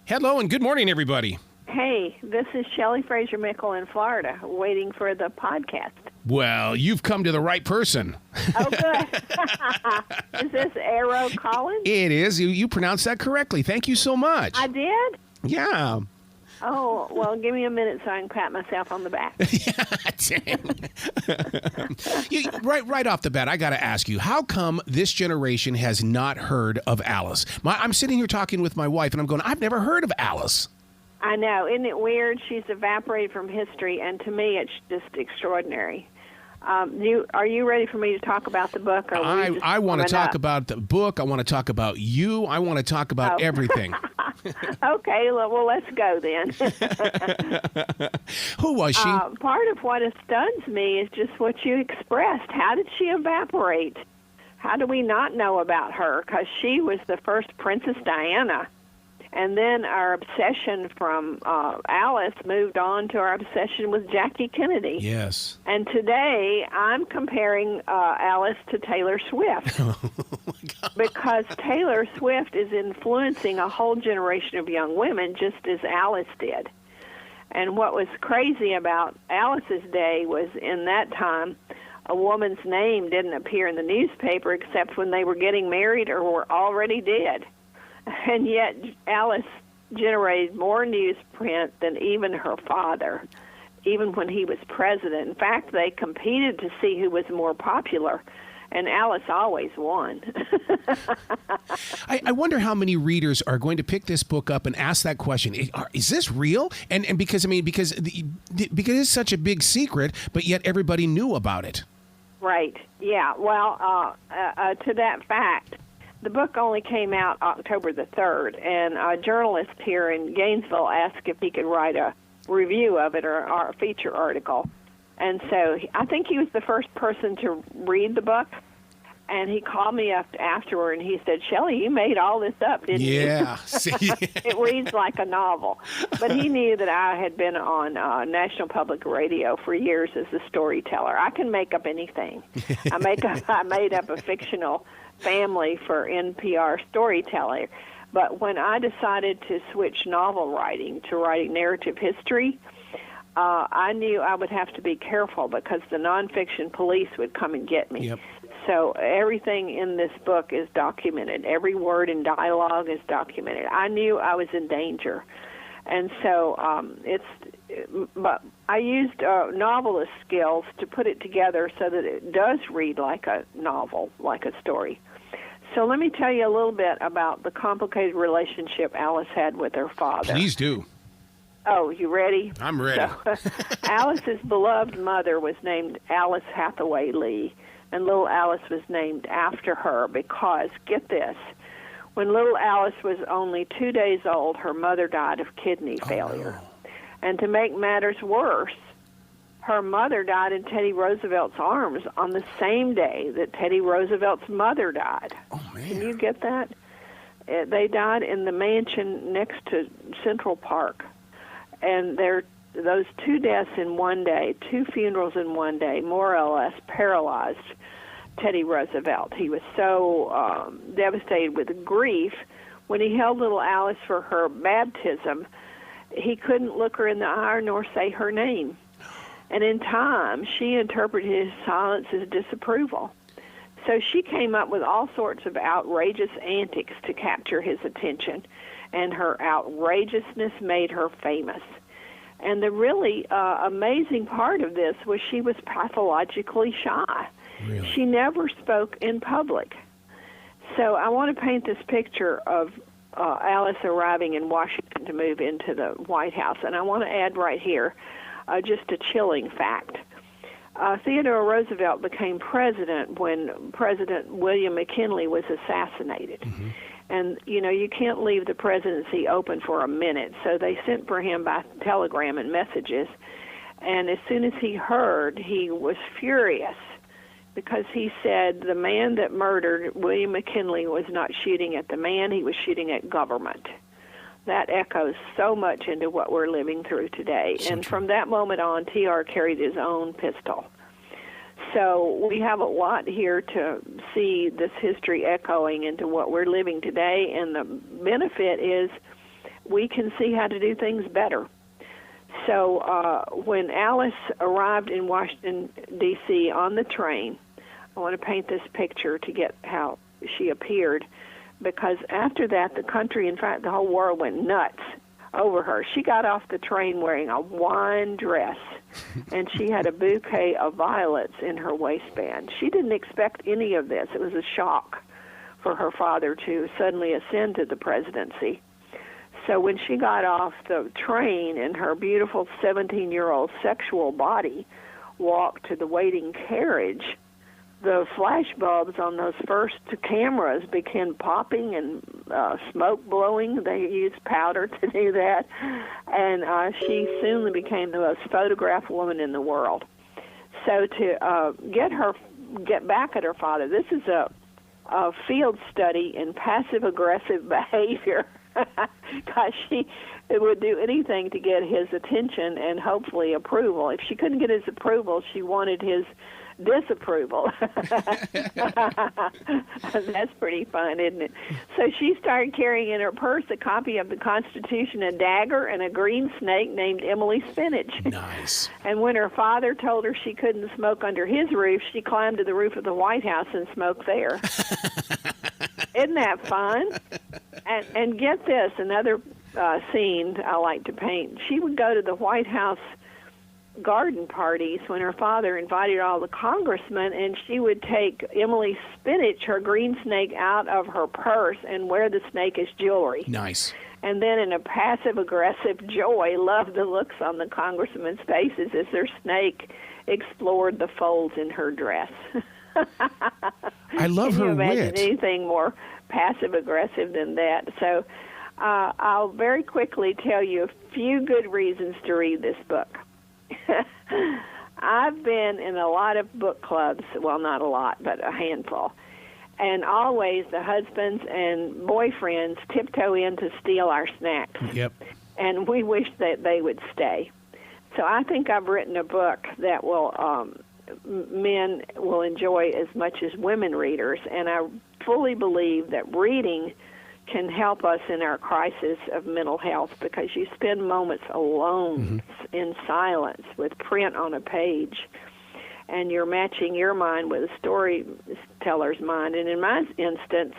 Hello and good morning, everybody. Hey, this is Shelley Fraser Mickle in Florida, waiting for the podcast. Well, you've come to the right person. Oh, good. Is this Arrow Collins? It is. You pronounced that correctly. Thank you so much. I did? Yeah. Oh, well, give me a minute so I can pat myself on the back. Right off the bat, I got to ask you, how come this generation has not heard of Alice? I'm sitting here talking with my wife, and I'm going, I've never heard of Alice. I know. Isn't it weird? She's evaporated from history, and to me, it's just extraordinary. Are you ready for me to talk about the book? Or I want to talk about the book. I want to talk about you. I want to talk about everything. Okay, well, let's go then. Who was she? Part of what stuns me is just what you expressed. How did she evaporate? How do we not know about her? Because she was the first Princess Diana. And then our obsession from Alice moved on to our obsession with Jackie Kennedy. Yes. And today I'm comparing Alice to Taylor Swift. Oh, my God. Because Taylor Swift is influencing a whole generation of young women just as Alice did. And what was crazy about Alice's day was in that time, a woman's name didn't appear in the newspaper except when they were getting married or were already dead. And yet Alice generated more newsprint than even her father, even when he was president. In fact, they competed to see who was more popular, and Alice always won. I wonder how many readers are going to pick this book up and ask that question: Is this real? And because it's such a big secret, but yet everybody knew about it. Right. Yeah. Well, to that fact, the book only came out October the 3rd, and a journalist here in Gainesville asked if he could write a review of it or a feature article. And so I think he was the first person to read the book, and he called me up afterward, and he said, Shelley, you made all this up, didn't you? Yeah. It reads like a novel. But he knew that I had been on National Public Radio for years as a storyteller. I can make up anything. I made up a fictional family for NPR storyteller. But when I decided to switch novel writing to writing narrative history, I knew I would have to be careful because the nonfiction police would come and get me. Yep. So everything in this book is documented. Every word and dialogue is documented. I knew I was in danger. And so but I used novelist skills to put it together so that it does read like a novel, like a story. So let me tell you a little bit about the complicated relationship Alice had with her father. Please do. Oh, you ready? I'm ready. So, Alice's beloved mother was named Alice Hathaway Lee, and little Alice was named after her because, get this, when little Alice was only 2 days old, her mother died of kidney failure. No. And to make matters worse, her mother died in Teddy Roosevelt's arms on the same day that Teddy Roosevelt's mother died. Oh, man. Can you get that? They died in the mansion next to Central Park. And those two deaths in one day, two funerals in one day, more or less paralyzed Teddy Roosevelt. He was so devastated with grief. When he held little Alice for her baptism, he couldn't look her in the eye nor say her name. And in time, she interpreted his silence as disapproval. So she came up with all sorts of outrageous antics to capture his attention, and her outrageousness made her famous. And the really amazing part of this was she was pathologically shy. Really? She never spoke in public. So I want to paint this picture of Alice arriving in Washington to move into the White House. And I want to add right here just a chilling fact. Theodore Roosevelt became president when President William McKinley was assassinated. Mm-hmm. And, you know, you can't leave the presidency open for a minute. So they sent for him by telegram and messages. And as soon as he heard, he was furious because he said the man that murdered William McKinley was not shooting at the man, he was shooting at government. That echoes so much into what we're living through today. And from that moment on, TR carried his own pistol. So we have a lot here to see this history echoing into what we're living today, and the benefit is we can see how to do things better. So when Alice arrived in Washington, D.C. on the train, I want to paint this picture to get how she appeared, because after that, the country, in fact, the whole world went nuts over her. She got off the train wearing a wine dress, and she had a bouquet of violets in her waistband. She didn't expect any of this. It was a shock for her father to suddenly ascend to the presidency. So when she got off the train and her beautiful 17-year-old sexual body walked to the waiting carriage, the flash bulbs on those first cameras began popping and smoke blowing. They used powder to do that. And she soon became the most photographed woman in the world. So to get back at her father, this is a field study in passive-aggressive behavior. Because she would do anything to get his attention and hopefully approval. If she couldn't get his approval, she wanted his disapproval. That's pretty fun, isn't it? So she started carrying in her purse a copy of the Constitution, a dagger, and a green snake named Emily Spinach. Nice. And when her father told her she couldn't smoke under his roof, she climbed to the roof of the White House and smoked there. Isn't that fun? And get this, another scene I like to paint. She would go to the White House garden parties when her father invited all the congressmen, and she would take Emily Spinach, her green snake, out of her purse and wear the snake as jewelry. Nice. And then in a passive-aggressive joy, loved the looks on the congressmen's faces as their snake explored the folds in her dress. I love her wit. Can you imagine anything more passive-aggressive than that? So I'll very quickly tell you a few good reasons to read this book. I've been in a lot of book clubs, well, not a lot, but a handful, and always the husbands and boyfriends tiptoe in to steal our snacks. Yep. And we wish that they would stay. So I think I've written a book that will men will enjoy as much as women readers, and I fully believe that reading can help us in our crisis of mental health, because you spend moments alone in silence with print on a page, and you're matching your mind with a storyteller's mind, and in my instance,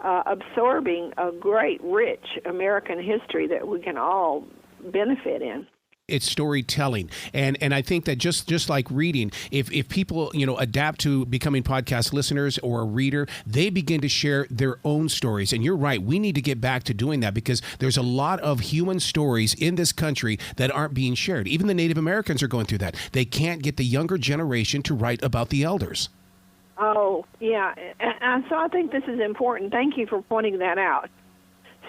absorbing a great, rich American history that we can all benefit in. It's storytelling, and I think that just like reading, if people adapt to becoming podcast listeners or a reader, they begin to share their own stories. And you're right, we need to get back to doing that, because there's a lot of human stories in this country that aren't being shared. Even the Native Americans are going through that. They can't get the younger generation to write about the elders. Oh, yeah. And so I think this is important. Thank you for pointing that out.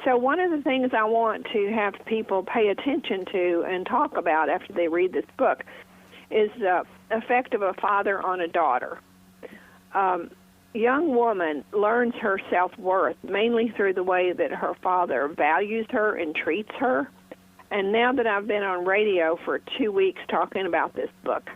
So one of the things I want to have people pay attention to and talk about after they read this book is the effect of a father on a daughter. Young woman learns her self-worth mainly through the way that her father values her and treats her. And now that I've been on radio for 2 weeks talking about this book,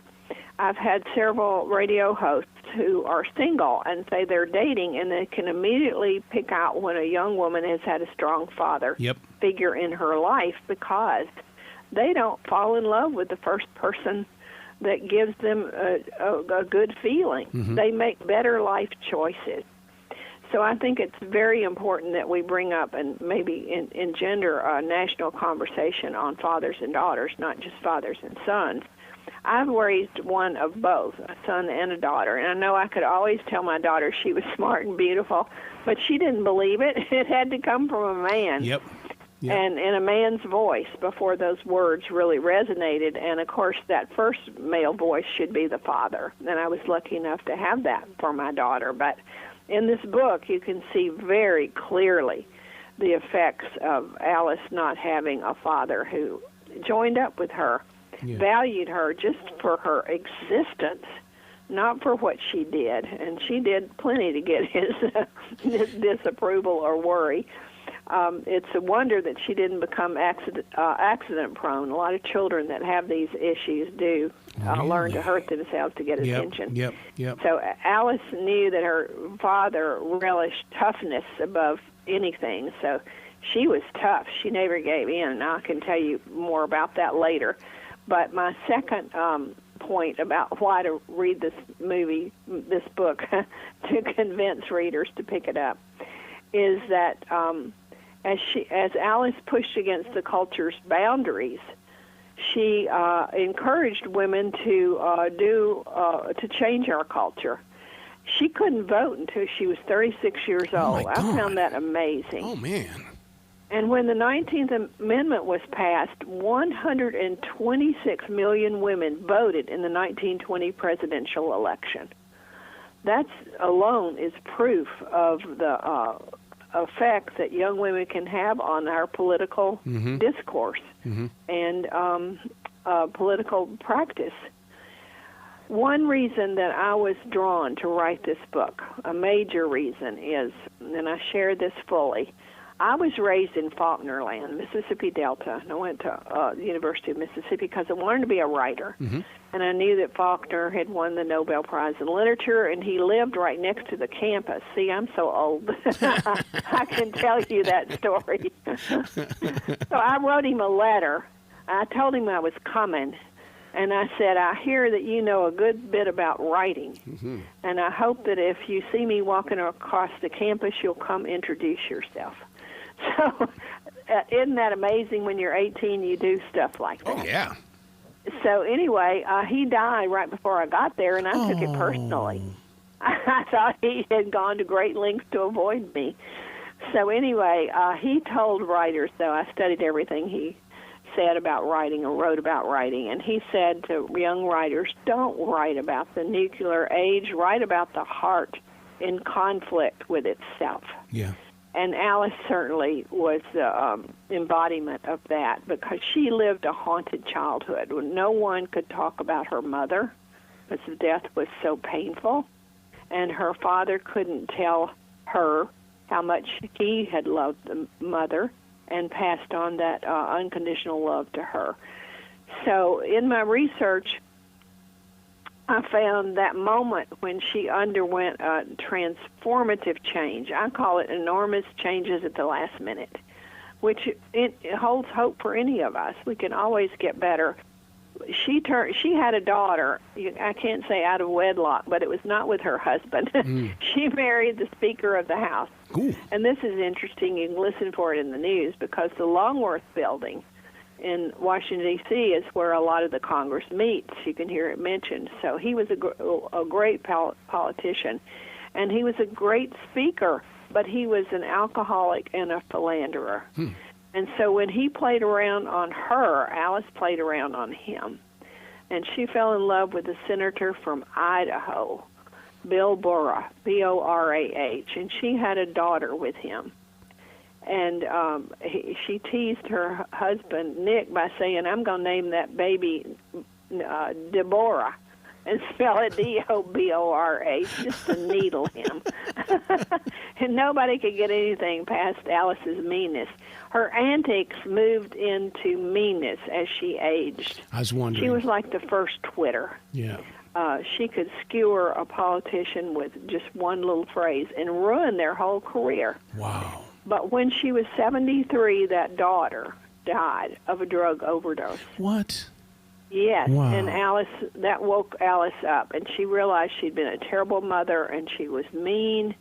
I've had several radio hosts who are single and say they're dating, and they can immediately pick out when a young woman has had a strong father figure in her life, because they don't fall in love with the first person that gives them a good feeling. They make better life choices. So I think it's very important that we bring up and maybe engender a national conversation on fathers and daughters, not just fathers and sons. I've raised one of both, a son and a daughter, and I know I could always tell my daughter she was smart and beautiful, but she didn't believe it. It had to come from a man. Yep. And in a man's voice before those words really resonated. And, of course, that first male voice should be the father. And I was lucky enough to have that for my daughter. But in this book, you can see very clearly the effects of Alice not having a father who joined up with her, valued her just for her existence, not for what she did. And she did plenty to get his disapproval or worry. It's a wonder that she didn't become accident-prone. A lot of children that have these issues do learn to hurt themselves to get attention. Yep. So Alice knew that her father relished toughness above anything, so she was tough. She never gave in, and I can tell you more about that later. But my second point about why to read this book, to convince readers to pick it up, is that as Alice pushed against the culture's boundaries, she encouraged women to change our culture. She couldn't vote until she was 36 years old. I found that amazing. Oh, man. And when the 19th Amendment was passed, 126 million women voted in the 1920 presidential election. That alone is proof of the effect that young women can have on our political discourse and political practice. One reason that I was drawn to write this book, a major reason, is, and I share this fully, I was raised in Faulkner Land, Mississippi Delta, and I went to the University of Mississippi because I wanted to be a writer. And I knew that Faulkner had won the Nobel Prize in Literature, and he lived right next to the campus. See, I'm so old. I can tell you that story. So I wrote him a letter. I told him I was coming, and I said, I hear that you know a good bit about writing, and I hope that if you see me walking across the campus, you'll come introduce yourself. So isn't that amazing? When you're 18, you do stuff like that. Oh, yeah. So anyway, he died right before I got there, and I took it personally. I thought he had gone to great lengths to avoid me. So anyway, he told writers, though, I studied everything he said about writing or wrote about writing, and he said to young writers, don't write about the nuclear age, write about the heart in conflict with itself. Yeah. And Alice certainly was the embodiment of that, because she lived a haunted childhood when no one could talk about her mother because the death was so painful, and her father couldn't tell her how much he had loved the mother and passed on that unconditional love to her. So in my research, I found that moment when she underwent a transformative change. I call it enormous changes at the last minute, which it holds hope for any of us. We can always get better. She had a daughter, I can't say out of wedlock, but it was not with her husband. She married the Speaker of the House. Ooh. And this is interesting. You can listen for it in the news, because the Longworth Building in Washington, D.C. is where a lot of the Congress meets. You can hear it mentioned. So he was a great politician, and he was a great speaker, but he was an alcoholic and a philanderer. And so when he played around on her, Alice played around on him. And she fell in love with a senator from Idaho, Bill Borah, B-O-R-A-H, and she had a daughter with him. And she teased her husband, Nick, by saying, I'm going to name that baby Deborah, and spell it D-O-B-O-R-A, just to needle him. And nobody could get anything past Alice's meanness. Her antics moved into meanness as she aged. I was wondering. She was like the first Twitter. Yeah. She could skewer a politician with just one little phrase and ruin their whole career. Wow. But when she was 73, that daughter died of a drug overdose. What? Yes, Wow. and that woke Alice up, and she realized she'd been a terrible mother, and she was mean,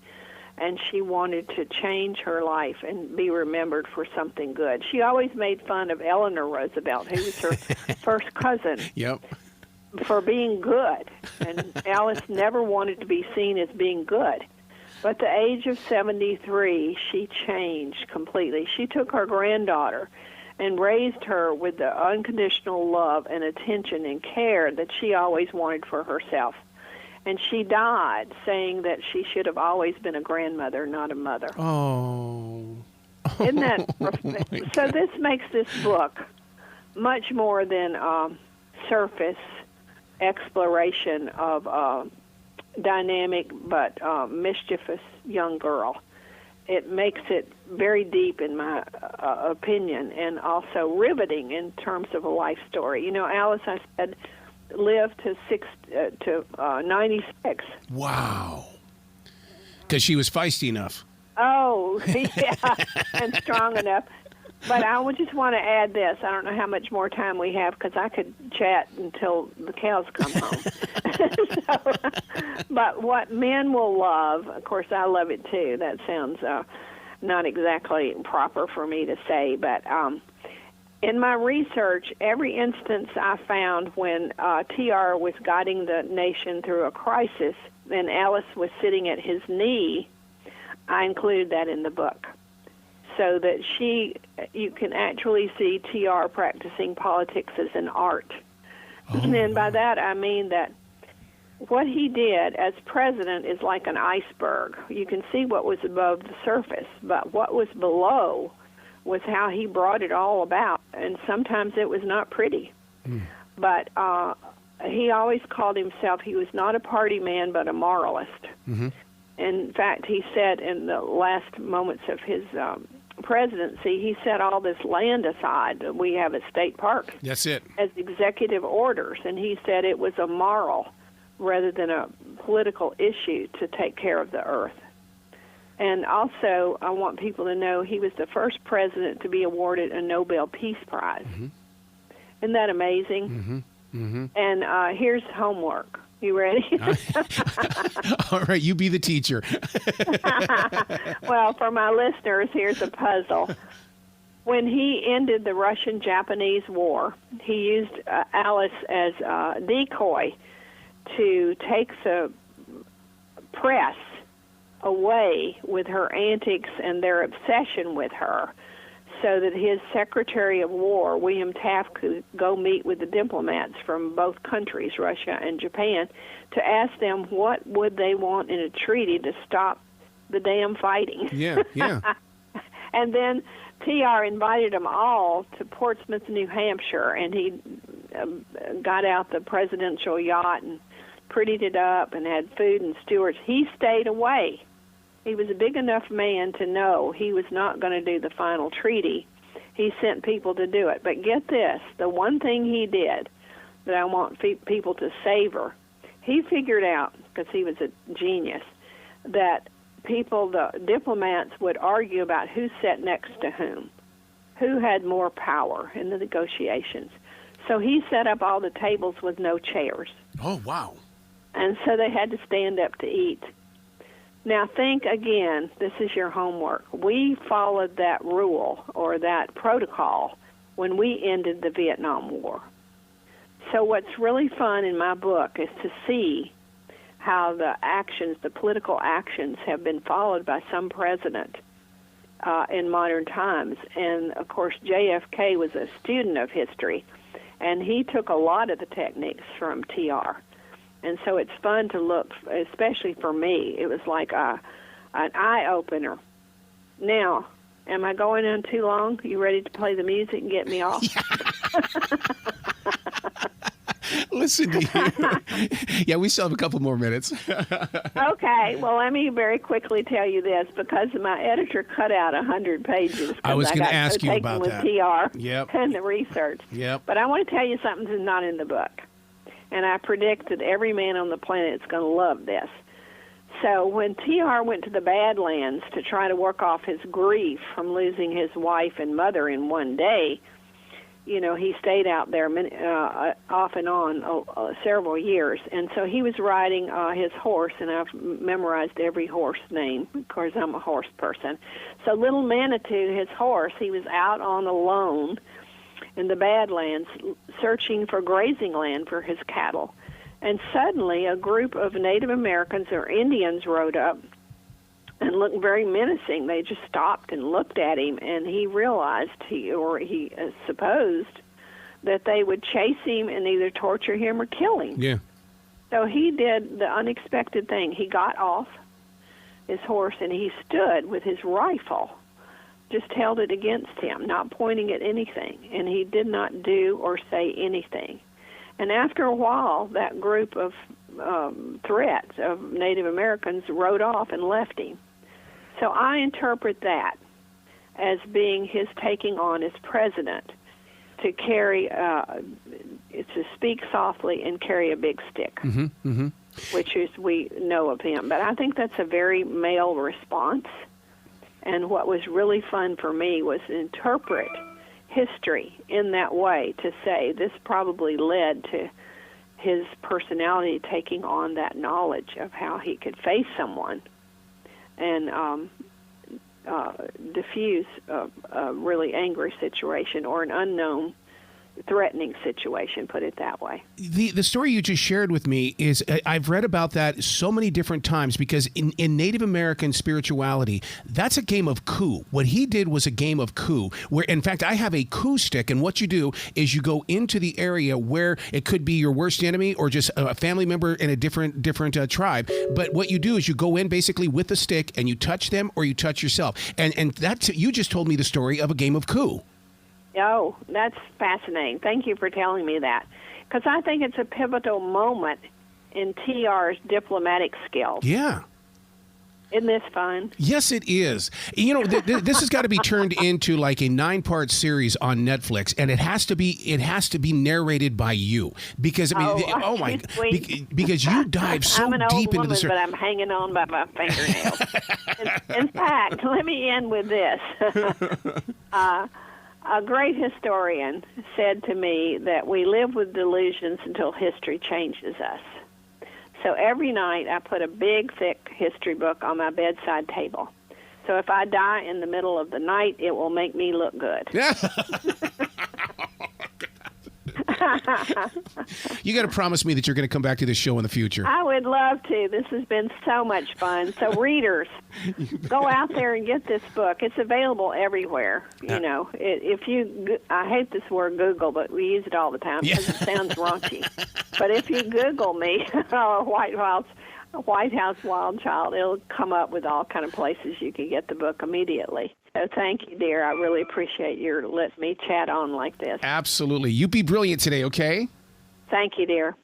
and she wanted to change her life and be remembered for something good. She always made fun of Eleanor Roosevelt, who was her first cousin, Yep. for being good, and Alice never wanted to be seen as being good. But at the age of 73, she changed completely. She took her granddaughter and raised her with the unconditional love and attention and care that she always wanted for herself. And she died saying that she should have always been a grandmother, not a mother. Oh. Isn't that so? This makes this book much more than surface exploration of a dynamic but mischievous young girl. It makes it very deep, in my opinion, and also riveting in terms of a life story. You know, Alice, I said, lived to 96. Wow. Because she was feisty enough. Oh, yeah, and strong enough. But I would just want to add this. I don't know how much more time we have because I could chat until the cows come home. But what men will love, of course, I love it too. That sounds not exactly proper for me to say, but in my research, every instance I found when TR was guiding the nation through a crisis and Alice was sitting at his knee, I included that in the book. So that you can actually see TR practicing politics as an art. Oh, and by that I mean that what he did as president is like an iceberg. You can see what was above the surface, but what was below was how he brought it all about, and sometimes it was not pretty. But he always called himself, he was not a party man, but a moralist. Mm-hmm. In fact, he said in the last moments of his presidency, he set all this land aside. We have a state park. That's it. As executive orders, and he said it was a moral rather than a political issue to take care of the earth. And also, I want people to know he was the first president to be awarded a Nobel Peace Prize. Mm-hmm. Isn't that amazing? Mm-hmm. Mm-hmm. And here's homework. You ready? All right, you be the teacher. Well, for my listeners, here's a puzzle. When he ended the Russian-Japanese War, he used Alice as a decoy to take the press away with her antics and their obsession with her, so that his Secretary of War, William Taft, could go meet with the diplomats from both countries, Russia and Japan, to ask them what would they want in a treaty to stop the damn fighting. Yeah, yeah. And then TR invited them all to Portsmouth, New Hampshire, and he got out the presidential yacht and prettied it up and had food and stewards. He stayed away. He was a big enough man to know he was not going to do the final treaty. He sent people to do it. But get this, the one thing he did that I want people to savor, he figured out, because he was a genius, that the diplomats would argue about who sat next to whom, who had more power in the negotiations. So he set up all the tables with no chairs. Oh, wow. And so they had to stand up to eat. Now think again, this is your homework. We followed that rule or that protocol when we ended the Vietnam War. So what's really fun in my book is to see how the political actions have been followed by some president in modern times. And, of course, JFK was a student of history, and he took a lot of the techniques from TR. And so it's fun to look, especially for me. It was like an eye-opener. Now, am I going on too long? You ready to play the music and get me off? Listen to you. Yeah, we still have a couple more minutes. Okay. Well, let me very quickly tell you this, because my editor cut out 100 pages. I was going to ask you about that. TR Yep. And the research. Yep. But I want to tell you something that's not in the book. And I predict that every man on the planet is going to love this. So when TR went to the Badlands to try to work off his grief from losing his wife and mother in one day, he stayed out there off and on several years. And so he was riding his horse, and I've memorized every horse name. Of course, I'm a horse person. So Little Manitou, his horse, he was out on alone in the Badlands searching for grazing land for his cattle. And suddenly a group of Native Americans or Indians rode up and looked very menacing. They just stopped and looked at him, and he realized, he supposed, that they would chase him and either torture him or kill him. Yeah. So he did the unexpected thing. He got off his horse and he stood with his rifle, just held it against him, not pointing at anything, and he did not do or say anything. And after a while, that group of threats of Native Americans rode off and left him. So I interpret that as being his taking on as president to carry, to speak softly and carry a big stick, which is we know of him. But I think that's a very male response. And what was really fun for me was to interpret history in that way, to say this probably led to his personality taking on that knowledge of how he could face someone and diffuse a really angry situation or an unknown threatening situation, put it that way. The story you just shared with me is, I've read about that so many different times, because in Native American spirituality, that's a game of coup. What he did was a game of coup, where, in fact, I have a coup stick, and what you do is you go into the area where it could be your worst enemy or just a family member in a different tribe. But what you do is you go in basically with a stick and you touch them or you touch yourself. And that, you just told me the story of a game of coup. Oh, that's fascinating. Thank you for telling me that, because I think it's a pivotal moment in TR's diplomatic skills. Yeah. Isn't this fun? Yes, it is. You know, this has got to be turned into like a 9-part series on Netflix, and it has to be narrated by you, because I mean, because you dive so I'm an deep old into the woman, but I'm hanging on by my fingernails. in fact, let me end with this. A great historian said to me that we live with delusions until history changes us. So every night I put a big, thick history book on my bedside table. So if I die in the middle of the night, it will make me look good. You got to promise me that you're going to come back to this show in the future. I would love to. This has been so much fun. So readers, go out there and get this book. It's available everywhere. You know, if you, I hate this word Google, but we use it all the time because it sounds raunchy. But if you Google me, White House Wild Child, it'll come up with all kind of places you can get the book immediately. So thank you, dear. I really appreciate your letting me chat on like this. Absolutely. You be brilliant today, okay? Thank you, dear.